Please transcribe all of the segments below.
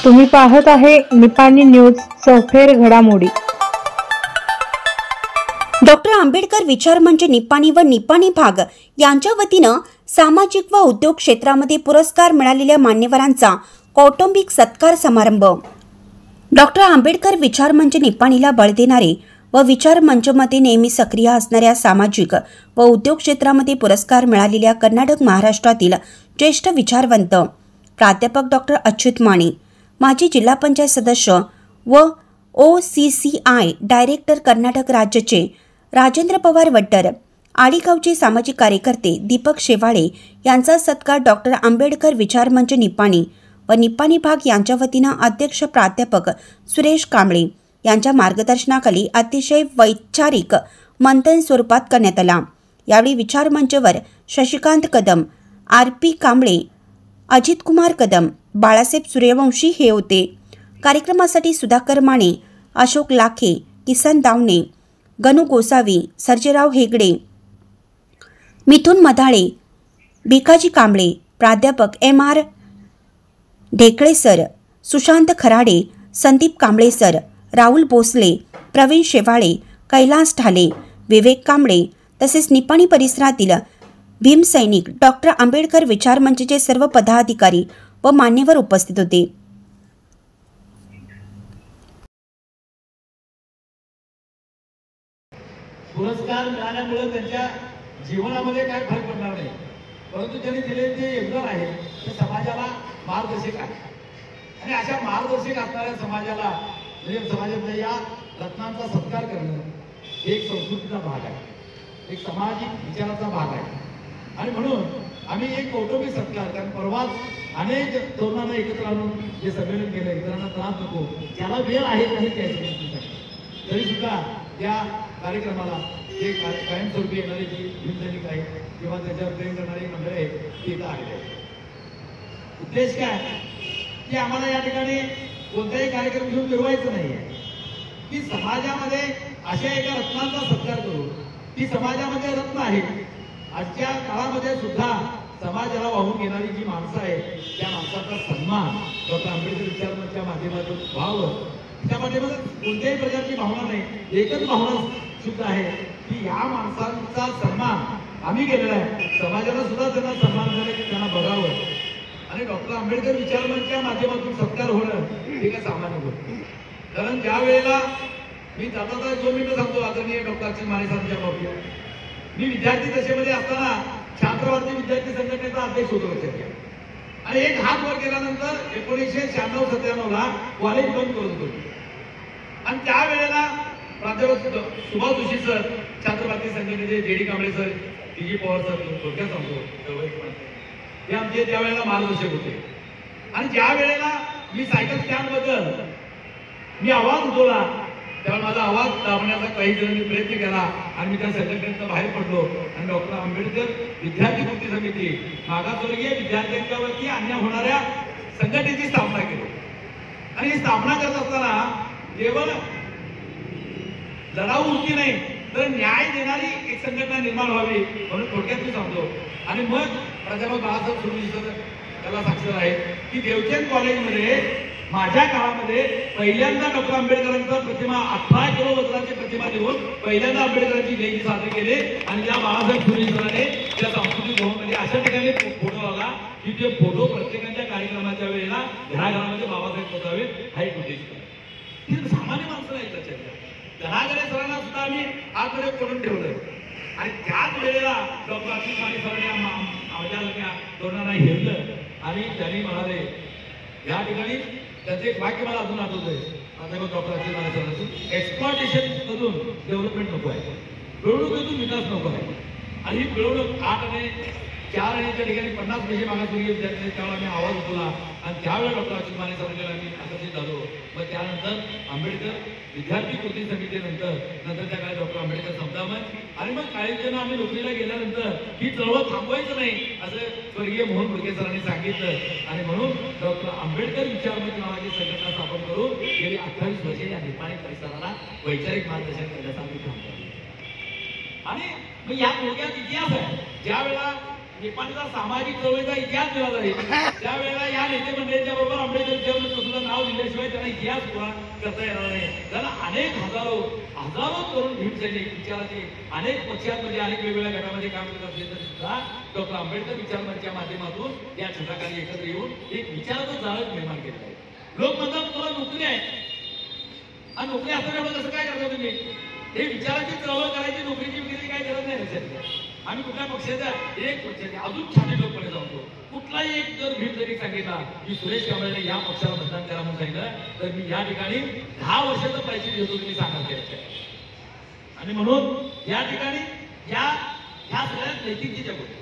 तुम्ही पाहत आहे निपाणी न्यूज चौफेर घडामोडी। डॉक्टर आंबेडकर विचार मंच निपाणी व निपाणी भाग यांच्या वतीनं सामाजिक व उद्योग क्षेत्रामध्ये पुरस्कार मिळालेल्या मान्यवरांचा कौटुंबिक सत्कार समारंभ। डॉक्टर आंबेडकर विचार मंच निपाणीला बळ देणारे व विचार मंचमध्ये नेहमी सक्रिय असणाऱ्या सामाजिक व उद्योग क्षेत्रामध्ये पुरस्कार मिळालेल्या कर्नाटक महाराष्ट्रातील ज्येष्ठ विचारवंत प्राध्यापक डॉक्टर अच्युत माने, माजी जिल्हा पंचायत सदस्य व OCCI डायरेक्टर कर्नाटक राज्याचे राजेंद्र पवार वड्डर, आडीगावचे सामाजिक कार्यकर्ते दीपक शेवाळे यांचा सत्कार डॉक्टर आंबेडकर विचार मंच निपाणी व निपाणी भाग यांच्या वतीनं अध्यक्ष प्राध्यापक सुरेश कांबळे यांच्या मार्गदर्शनाखाली अतिशय वैचारिक मंथन स्वरूपात करण्यात आला। यावेळी विचार मंचवर शशिकांत कदम, RP कांबळे, अजित कुमार कदम, बाळासाहेब सूर्यवंशी हे होते। कार्यक्रमासाठी सुधाकर माने, अशोक लाखे, किसन दावणे, गणू गोसावी, सर्जेराव हेगडे, मिथुन मधाळे, भिकाजी कांबळे, प्राध्यापक MR Dhekale sir, Sushant Kharade, Sandeep Kamble sir, Rahul Bhosale, Pravin Shewale, Kailas Dhale, Vivek Kamble तसेच निपाणी परिसरातील भीमसैनिक डॉक्टर आंबेडकर विचार मंचचे सर्व पदाधिकारी व मान्यवर उपस्थित होते। पुरस्कार मिळाल्यामुळे त्यांच्या जीवनामध्ये काय फरक पडणार नाही, परंतु त्यांनी दिलेले जे योगदान आहे ते समाजाला मार्गदर्शक आहे आणि अशा मार्गदर्शक असणाऱ्या समाजाला म्हणजे समाजातल्या या रत्नांचा सत्कार करणं एक संस्कृतीचा भाग आहे, एक सामाजिक विचाराचा भाग आहे आणि म्हणून आम्ही एक कौटुंबिक सत्कार, कारण परवाच अनेक तरुणांना एकत्र आणून जे संमेलन केलं, इतरांना त्रास नको, त्याला वेळ आहे नाही तरी सुद्धा त्या कार्यक्रमाला जे कायमस्वरूपी येणारे जी भीमसैनिक आहे किंवा त्याच्यावर प्रेम करणारी मंडळी आहेत ती इथं आलेली आहे। उद्देश काय की आम्हाला या ठिकाणी कोणताही कार्यक्रम घेऊन फिरवायचं नाही आहे, की समाजामध्ये अशा एका रत्नांचा सत्कार करू। ती समाजामध्ये रत्न आहेत, आजच्या काळामध्ये सुद्धा समाजाला वाहून घेणारी जी माणसं आहेत त्या माणसाचा सन्मान डॉक्टर आंबेडकर विचार मंचच्या माध्यमातून व्हावं, त्या माध्यमातून कोणत्याही प्रकारची भावना नाही, एकच भावना सुद्धा आहे की या माणसांचा सन्मान आम्ही केलेला आहे, समाजाला सुद्धा त्यांना सन्मान झाला की त्यांना बघावं आणि डॉक्टर आंबेडकर विचार मंचच्या माध्यमातून सत्कार होणं हे काय सामान्य गोष्ट। कारण ज्या वेळेला मी जाता 2 मिनिटं सांगतो आदरणीय डॉक्टर अच्युत माने साहेबांच्या बाबतीत, मी विद्यार्थी दशेमध्ये असताना छात्रवादी विद्यार्थी संघटनेचा अध्यक्ष होतो आणि एक हात वर केल्यानंतर 1996-97ला कॉलेज बंद करत होतो आणि त्यावेळेला प्राध्यापक सुभाष जोशी सर, छात्रवादी संघटनेचे JD Kamble sir, TG Pawar sir, थोडक्यात सांगतो हे आमचे त्यावेळेला मार्गदर्शक होते आणि ज्या वेळेला मी सायकल स्टँड बद्दल मी आवाज उठवला त्यावेळेला माझा आवाज दाबण्याचा काही जणांनी प्रयत्न केला आणि मी त्या संघटनेतून बाहेर पडलो आणि डॉक्टर आंबेडकर विद्यार्थी कृती समिती मागासवर्गीय विद्यार्थ्यांच्यावरती अन्याय होणाऱ्या संघटनेची स्थापना केली आणि ही स्थापना करत असताना केवळ लढाऊ वृत्ती नाही तर न्याय देणारी एक संघटना निर्माण व्हावी म्हणून थोडक्यात मी सांगतो आणि मग प्राध्यापक बाळासाहेब सूर्यवंशी त्याला साक्षर आहे की देवचंद कॉलेजमध्ये माझ्या काळामध्ये पहिल्यांदा डॉक्टर आंबेडकरांचा प्रतिमा 18 किलो वजनाची प्रतिमा देऊन पहिल्यांदा आंबेडकरांची जयंती साजरी केली आणि त्या बाळासाहेब सूर्यवंशीने त्या सांस्कृतिक भवनमध्ये अशा ठिकाणी फोटो आला की ते फोटो प्रत्येकाच्या कार्यक्रमाच्या वेळेला घराघरामध्ये बाबासाहेब बसावे हा एक उद्देश। सामान्य माणसं नाही त्याच्यात घराघरे सरांना सुद्धा आम्ही आतमध्ये करून ठेवलं आणि त्याच वेळेला डॉक्टर अच्युत माने सरांनी आमच्या तरुणांना हेरलं आणि त्यांनी म्हणाले या ठिकाणी त्याचे एक वाक्य मला अजून आठवतंय, डॉक्टर अच्युत माने सरांचं, एक्सप्लॉयटेशन मधून डेव्हलपमेंट नको आहे, पिळवणुकीतून विकास नको आहे आणि ही पिळवणूक 8 आणि 4 आणि त्या ठिकाणी 50 पैसे मागासवर्गीय विद्यार्थी त्यावेळेला आम्ही आवाज उठवला आणि त्यावेळेला डॉक्टर अच्युत माने सरांकडे आम्ही आकर्षित झालो। मग त्यानंतर आंबेडकर विद्यार्थी कृती समितीनंतर त्या काळात डॉक्टर आंबेडकर समजामंच आणि मग काही जण आम्ही नोकरीला गेल्यानंतर ही चळवळ थांबवायचं नाही असं स्वर्गीय मोहन बुडके सरांनी सांगितलं आणि म्हणून डॉक्टर आंबेडकर विचार मंच नावाची संघटना स्थापन करून गेली 28 वर्षे या निपाणी परिसराला वैचारिक मार्गदर्शन करण्याचा आम्ही काम करतो. आणि मग या थोडक्यात इतिहास आहे. ज्या वेळेला निपाणीचा सामाजिक चळवळीचा इतिहास दिला जाईल त्यावेळेला या नेते मंडळींच्या बरोबर आंबेडकर विचारमंच सुद्धा नाव दिल्याशिवाय त्यांना इतिहास पुरा करता येणार नाही. त्याला अनेक हजारो तरुण भीम सैनिक विचाराचे अनेक पक्षांमध्ये अनेक वेगवेगळ्या गटामध्ये काम करत असले तरी सुद्धा डॉक्टर आंबेडकर विचारमंचच्या माध्यमातून या छटाखाली एकत्र येऊन एक विचाराचं जाळं निर्माण केलं आहे. लोक म्हणतात तुला नोकरी आहे आणि नोकरी असल्यामुळे कसं काय करता तुम्ही? हे विचाराची चळवळ करायची नोकरीची वगैरे काय गरज नाही लक्षात. आम्ही कुठल्या पक्षाचा एक पक्षाचे अजून छाती लोकपणे जातो. कुठलाही एक जर भीम जरी सांगितला की सुरेश कांबळेने या पक्षाला मतदान करा म्हणून सांगितलं तर मी या ठिकाणी 10 वर्षाचं पैसे देतो तुम्ही सांगा त्याच्या. आणि म्हणून या ठिकाणी ह्या सगळ्यात नैतिकतेच्या गोष्टी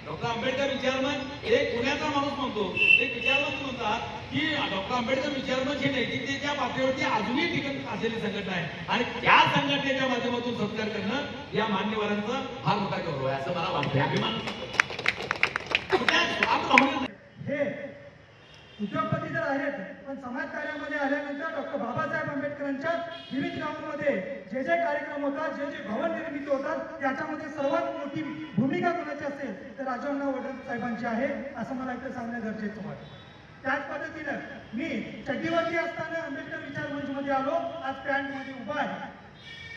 डॉक्टर आंबेडकर विचारमंच एक पुण्याचा माणूस म्हणतो एक विचारमंच म्हणतात की डॉक्टर आंबेडकर विचारमंच हे नैतिकतेच्या पातळीवरती अजूनही टिकत असलेली संघटना आहे आणि त्या संघटनेच्या माध्यमातून सत्कार करणं या मान्यवरांचा फार मोठा गौरव आहे असं मला वाटतं. अभिमान हे उद्योगपती तर आहेत पण समाज कार्यामध्ये आल्यानंतर डॉक्टर बाबासाहेब आंबेडकरांच्या विविध गावांमध्ये जे जे कार्यक्रम होतात जे जे भवन निर्मिती होतात त्याच्यामध्ये सर्वात मोठी भूमिका कोणाची असेल तर राजअण्णा वडद साहेबांची आहे असं मला इथे सांगणं गरजेचं वाटतं. त्याच पद्धतीनं मी चड्डीवरती असताना आंबेडकर विचार मंचमध्ये आलो. आज पॅन्टमध्ये उभा आहे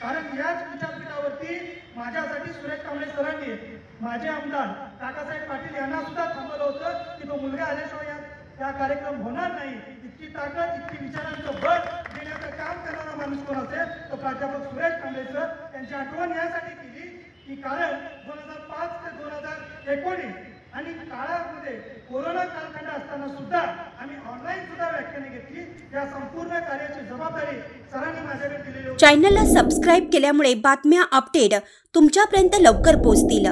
कारण याच विचारपीठावरती माझ्यासाठी सुरेश कांबळे सरांनी माझे आमदार काकासाहेब पाटील यांना सुद्धा थांबवलं होतं की तो मुलगा आल्याशिवाय या कार्यक्रम होणार नाही. इतकी ताकद इतकी विचारांचं बळ देण्याचं काम करणारा माणूस कोण असेल तो प्राध्यापक सुरेश कांबळे सर. त्यांची आठवण यासाठी केली की कारण 2005 ते 2019 आणि काळामध्ये कोरोना कालखंड असताना सुद्धा आम्ही ऑनलाईन सुद्धा व्याख्याने घेतली. या संपूर्ण कार्याची जबाबदारी सरांनी माझ्याकडे दिलेली होती. चॅनलला सबस्क्राईब केल्यामुळे बातम्या अपडेट तुमच्यापर्यंत लवकर पोहोचतील.